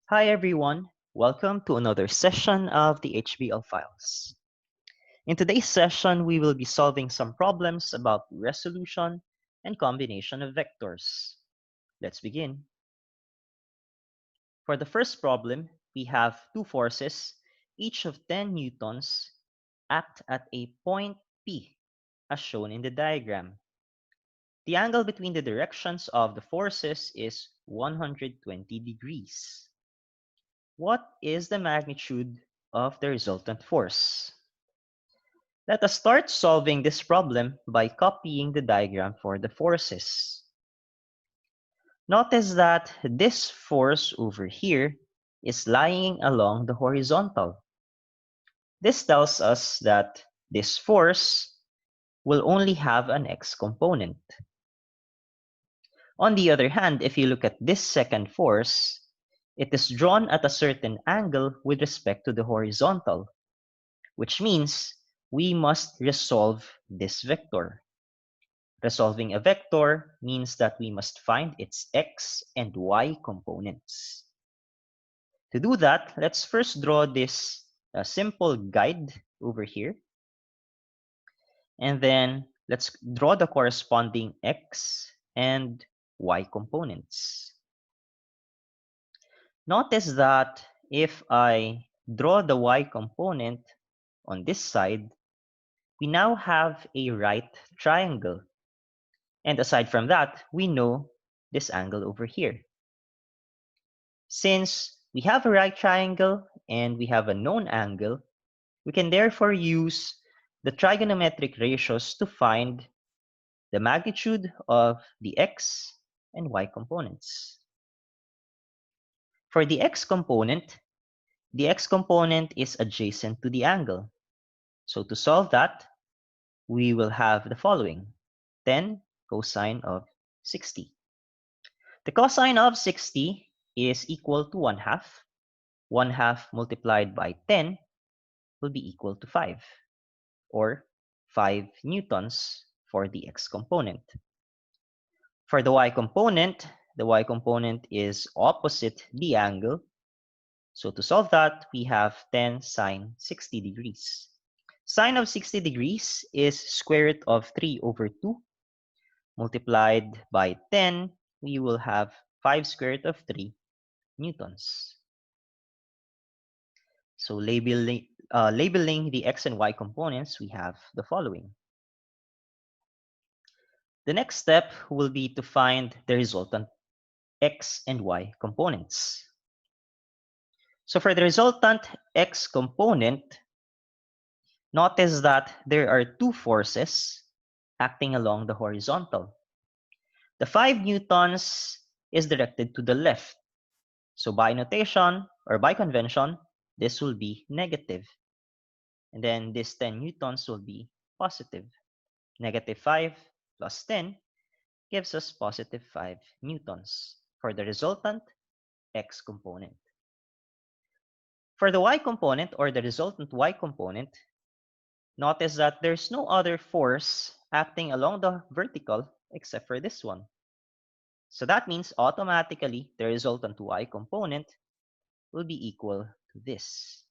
Hi everyone, welcome to another session of the HBL files. In today's session, we will be solving some problems about resolution and combination of vectors. Let's begin. For the first problem, we have two forces, each of 10 newtons, act at a point P, as shown in the diagram. The angle between the directions of the forces is 120 degrees. What is the magnitude of the resultant force? Let us start solving this problem by copying the diagram for the forces. Notice that this force over here is lying along the horizontal. This tells us that this force will only have an x component. On the other hand, if you look at this second force, it is drawn at a certain angle with respect to the horizontal, which means we must resolve this vector. Resolving a vector means that we must find its x and y components. To do that, let's first draw this simple guide over here. And then let's draw the corresponding x and y components. Notice that if I draw the y component on this side, we now have a right triangle. And aside from that, we know this angle over here. Since we have a right triangle and we have a known angle, we can therefore use the trigonometric ratios to find the magnitude of the x and y components. For the x component is adjacent to the angle. So to solve that, we will have the following: 10 cosine of 60. The cosine of 60 is equal to 1/2. 1/2 multiplied by 10 will be equal to 5, or 5 newtons for the x component. For the y component is opposite the angle. So to solve that, we have 10 sine 60 degrees. Sine of 60 degrees is square root of 3 over 2. Multiplied by 10, we will have 5 square root of 3 newtons. So labeling the x and y components, we have the following. The next step will be to find the resultant x and y components. So for the resultant x component, notice that there are two forces acting along the horizontal. The 5 newtons is directed to the left. So by notation or by convention, this will be negative. And then this 10 newtons will be positive. Negative 5 plus 10 gives us positive 5 newtons for the resultant x component. For the y component or the resultant y component, notice that there's no other force acting along the vertical except for this one. So that means automatically the resultant y component will be equal to this.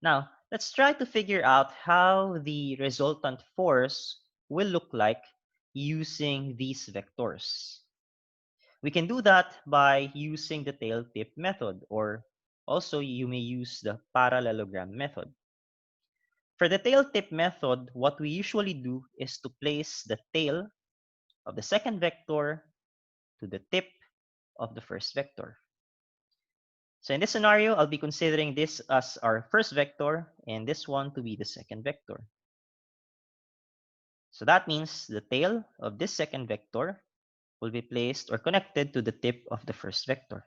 Now, let's try to figure out how the resultant force will look like using these vectors. We can do that by using the tail tip method, or also you may use the parallelogram method. For the tail tip method, what we usually do is to place the tail of the second vector to the tip of the first vector. So in this scenario, I'll be considering this as our first vector and this one to be the second vector. So that means the tail of this second vector will be placed or connected to the tip of the first vector.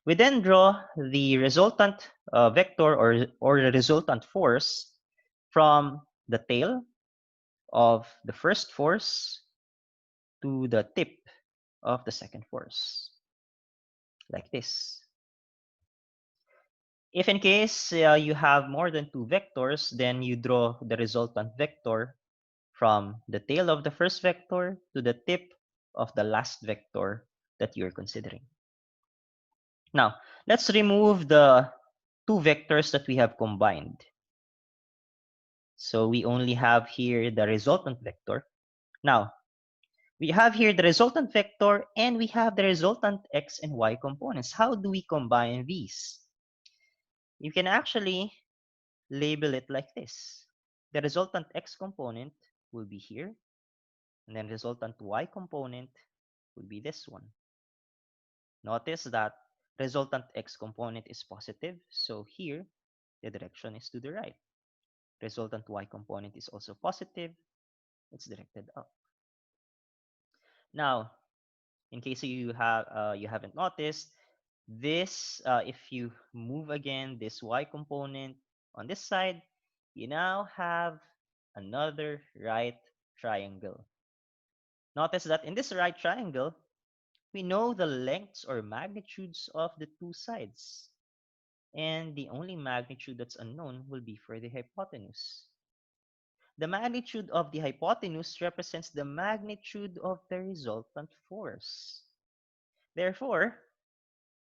We then draw the resultant vector or the resultant force from the tail of the first force to the tip of the second force, like this. If in case you have more than two vectors, then you draw the resultant vector from the tail of the first vector to the tip of the last vector that you're considering. Now, let's remove the two vectors that we have combined. So we only have here the resultant vector. Now, we have here the resultant vector and we have the resultant x and y components. How do we combine these? You can actually label it like this. The resultant x component will be here, and then resultant y component will be this one. Notice that resultant x component is positive, so here the direction is to the right. Resultant y component is also positive, it's directed up. Now, in case you haven't noticed, this if you move again this y component on this side, you now have another right triangle. Notice that in this right triangle, we know the lengths or magnitudes of the two sides. And the only magnitude that's unknown will be for the hypotenuse. The magnitude of the hypotenuse represents the magnitude of the resultant force. Therefore,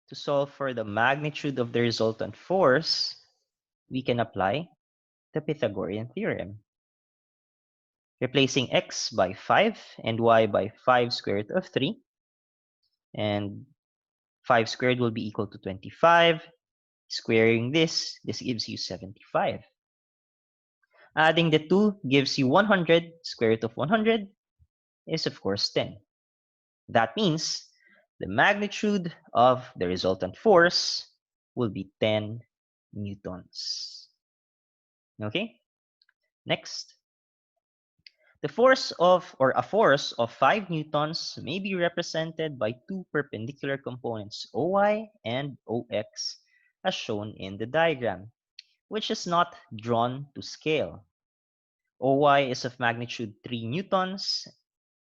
to solve for the magnitude of the resultant force, we can apply the Pythagorean theorem. Replacing x by 5 and y by 5 square root of 3. And 5 squared will be equal to 25. Squaring this gives you 75. Adding the 2 gives you 100. Square root of 100 is, of course, 10. That means the magnitude of the resultant force will be 10 newtons. Okay? Next. The force of, or a force of 5 newtons may be represented by two perpendicular components, OY and OX, as shown in the diagram, which is not drawn to scale. OY is of magnitude 3 newtons.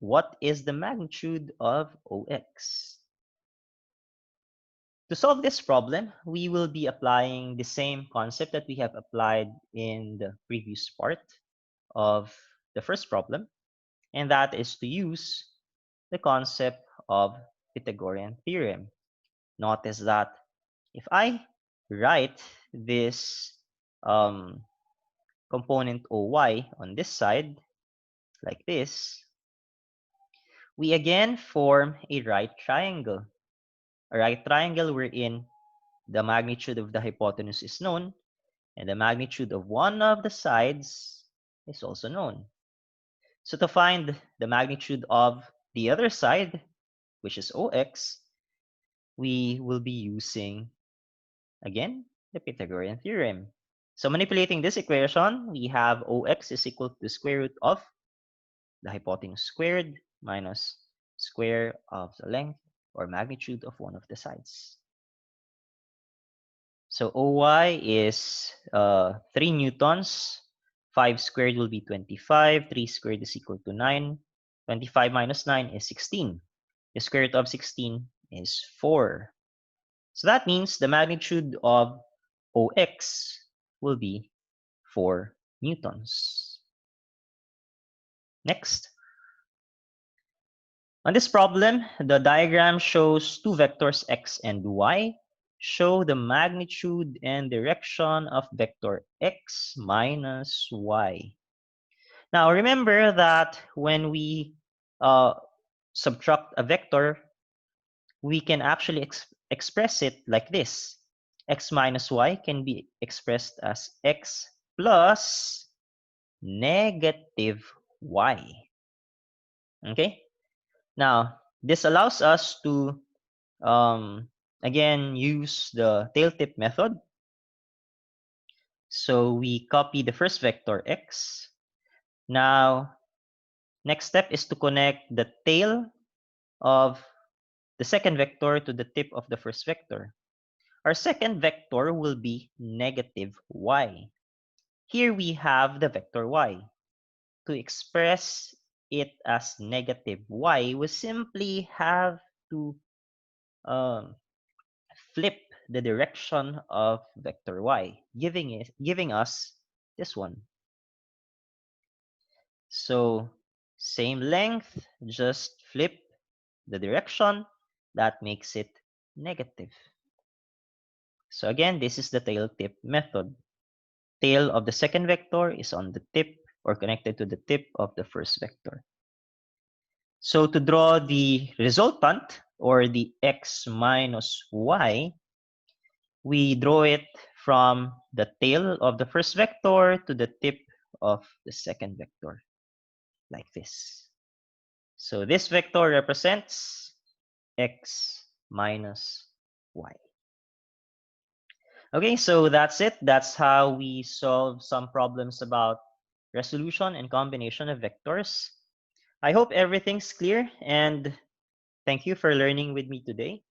What is the magnitude of OX? To solve this problem, we will be applying the same concept that we have applied in the previous part of the first problem, and that is to use the concept of Pythagorean theorem. Notice that if I write this component OY on this side, like this, we again form a right triangle. A right triangle wherein the magnitude of the hypotenuse is known, and the magnitude of one of the sides is also known. So to find the magnitude of the other side, which is OX, we will be using, again, the Pythagorean theorem. So manipulating this equation, we have OX is equal to the square root of the hypotenuse squared minus square of the length or magnitude of one of the sides. So OY is 3 newtons. 5 squared will be 25. 3 squared is equal to 9. 25 minus 9 is 16. The square root of 16 is 4. So that means the magnitude of OX will be 4 newtons. Next. On this problem, the diagram shows two vectors x and y. Show the magnitude and direction of vector x minus y. Now, remember that when we subtract a vector, we can actually express it like this. X minus y can be expressed as x plus negative y. Okay? Now, this allows us to, again, use the tail tip method. So we copy the first vector x. Now, next step is to connect the tail of the second vector to the tip of the first vector. Our second vector will be negative y. Here we have the vector y. To express it as negative y, we simply have to flip the direction of vector y, giving us this one. So same length, just flip the direction. That makes it negative. So again, this is the tail tip method. Tail of the second vector is on the tip or connected to the tip of the first vector. So to draw the resultant, or the x minus y, we draw it from the tail of the first vector to the tip of the second vector, like this. So this vector represents x minus y. Okay, so that's it. That's how we solve some problems about resolution and combination of vectors. I hope everything's clear, and thank you for learning with me today.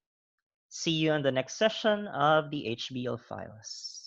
See you on the next session of the HBL files.